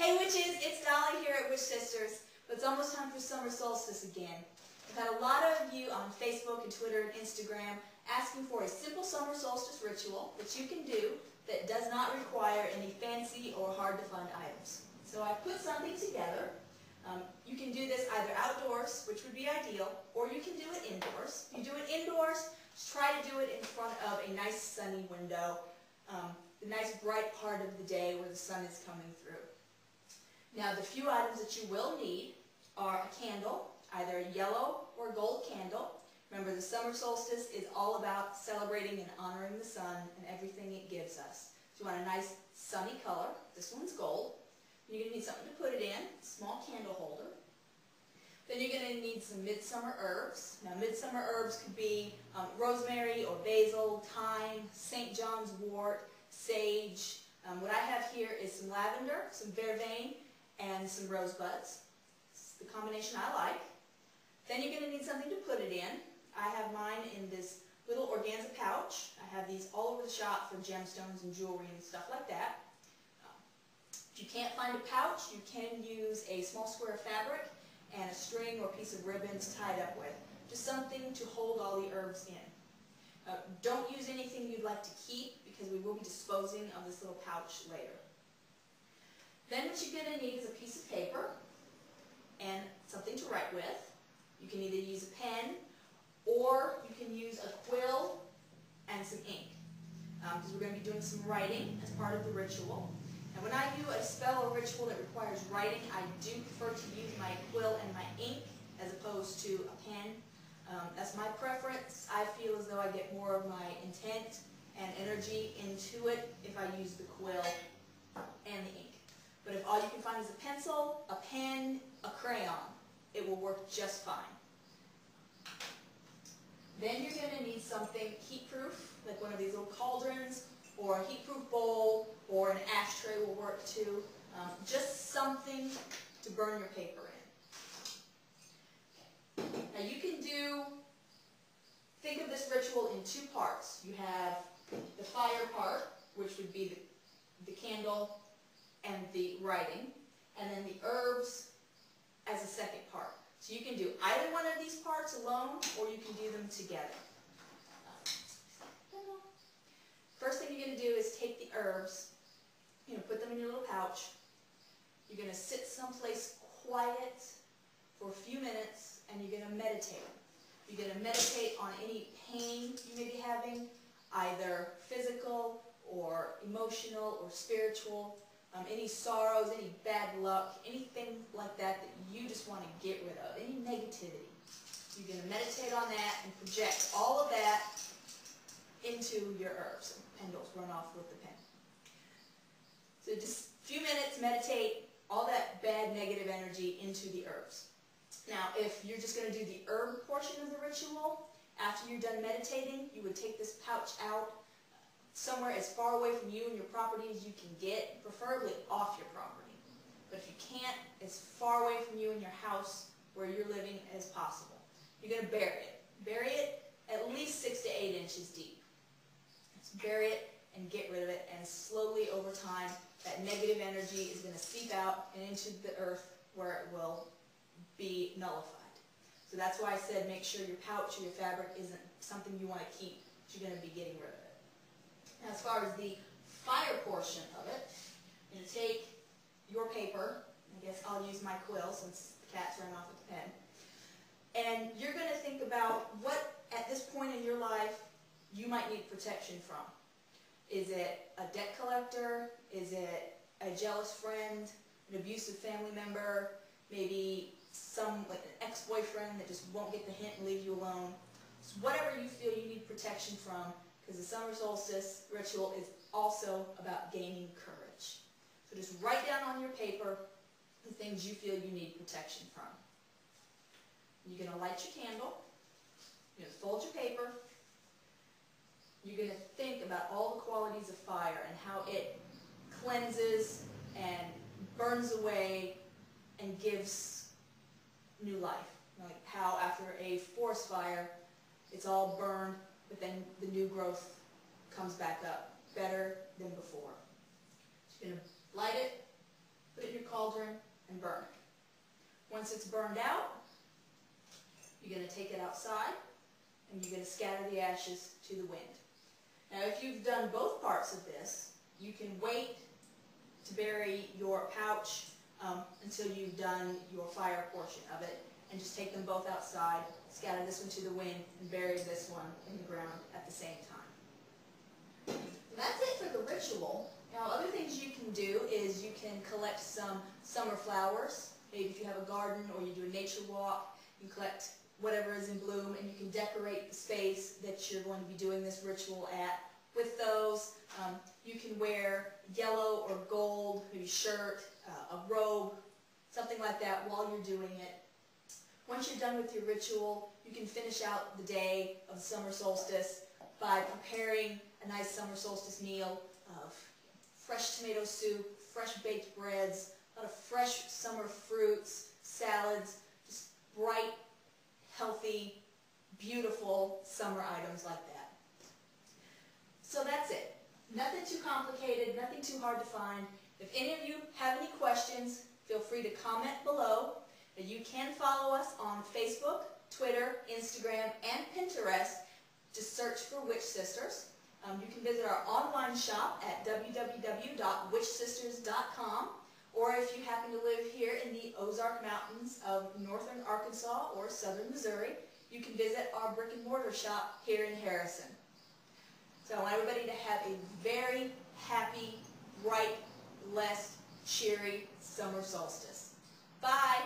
Hey witches, it's Dolly here at Witch Sisters, but it's almost time for summer solstice again. I've had a lot of you on Facebook and Twitter and Instagram asking for a simple summer solstice ritual that you can do that does not require any fancy or hard to find items. So I put something together. You can do this either outdoors, which would be ideal, or you can do it indoors. If you do it indoors, just try to do it in front of a nice sunny window, the nice bright part of the day where the sun is coming through. Now, the few items that you will need are a candle, either a yellow or gold candle. Remember, the summer solstice is all about celebrating and honoring the sun and everything it gives us. So you want a nice sunny color. This one's gold. You're going to need something to put it in, a small candle holder. Then you're going to need some midsummer herbs. Now, midsummer herbs could be rosemary or basil, thyme, St. John's wort, sage. What I have here is some lavender, some vervain, and some rosebuds. It's the combination I like. Then you're going to need something to put it in. I have mine in this little organza pouch. I have these all over the shop for gemstones and jewelry and stuff like that. If you can't find a pouch, you can use a small square of fabric and a string or piece of ribbon to tie it up with. Just something to hold all the herbs in. Don't use anything you'd like to keep because we will be disposing of this little pouch later. Then what you're going to need is a piece of paper and something to write with. You can either use a pen or you can use a quill and some ink because we're going to be doing some writing as part of the ritual. And when I do a spell or ritual that requires writing, I do prefer to use my quill and my ink as opposed to a pen. That's my preference. I feel as though I get more of my intent and energy into it if I use the quill and the ink. But if all you can find is a pencil, a pen, a crayon, it will work just fine. Then you're going to need something heat-proof, like one of these little cauldrons, or a heat-proof bowl, or an ashtray will work too. Just something to burn your paper in. Now you can think of this ritual in two parts. You have the fire part, which would be the candle and the writing, and then the herbs as a second part. So you can do either one of these parts alone, or you can do them together. First thing you're going to do is take the herbs, put them in your little pouch. You're going to sit someplace quiet for a few minutes, and you're going to meditate. You're going to meditate on any pain you may be having, either physical or emotional or spiritual, any sorrows, any bad luck, anything like that that you just want to get rid of, any negativity. You're going to meditate on that and project all of that into your herbs. The pen don't run off with the pen. So just a few minutes, meditate all that bad negative energy into the herbs. Now, if you're just going to do the herb portion of the ritual, after you're done meditating, you would take this pouch out somewhere as far away from you and your property as you can get, preferably off your property. But if you can't, as far away from you and your house where you're living as possible. You're going to bury it. Bury it at least 6 to 8 inches deep. Just bury it and get rid of it, and slowly over time, that negative energy is going to seep out and into the earth where it will be nullified. So that's why I said make sure your pouch or your fabric isn't something you want to keep. You're going to be getting rid of it. Now, as far as the fire portion of it, you're going to take your paper. I guess I'll use my quill since the cat's run off with the pen. And you're going to think about what, at this point in your life, you might need protection from. Is it a debt collector? Is it a jealous friend? An abusive family member? Maybe like an ex-boyfriend that just won't get the hint and leave you alone? So whatever you feel you need protection from, because the summer solstice ritual is also about gaining courage. So just write down on your paper the things you feel you need protection from. You're going to light your candle. You're going to fold your paper. You're going to think about all the qualities of fire and how it cleanses and burns away and gives new life. Like how after a forest fire, it's all burned, but then the new growth comes back up better than before. So you're going to light it, put it in your cauldron. Once it's burned out, you're going to take it outside and you're going to scatter the ashes to the wind. Now if you've done both parts of this, you can wait to bury your pouch until you've done your fire portion of it, and just take them both outside, scatter this one to the wind, and bury this one in the ground at the same time. That's it for the ritual. Now other things you can do is you can collect some summer flowers. Maybe if you have a garden or you do a nature walk, you collect whatever is in bloom, and you can decorate the space that you're going to be doing this ritual at with those. You can wear yellow or gold, maybe shirt, a robe, something like that while you're doing it. Once you're done with your ritual, you can finish out the day of the summer solstice by preparing a nice summer solstice meal of fresh tomato soup, fresh baked breads, a lot of fresh summer fruits, salads, just bright, healthy, beautiful summer items like that. So that's it. Nothing too complicated, nothing too hard to find. If any of you have any questions, feel free to comment below. You can follow us on Facebook, Twitter, Instagram, and Pinterest. Just search for Witch Sisters. You can visit our online shop at www.witchsisters.com, or if you happen to live here in the Ozark Mountains of northern Arkansas or southern Missouri, you can visit our brick and mortar shop here in Harrison. So I want everybody to have a very happy, bright, blessed, cheery summer solstice. Bye!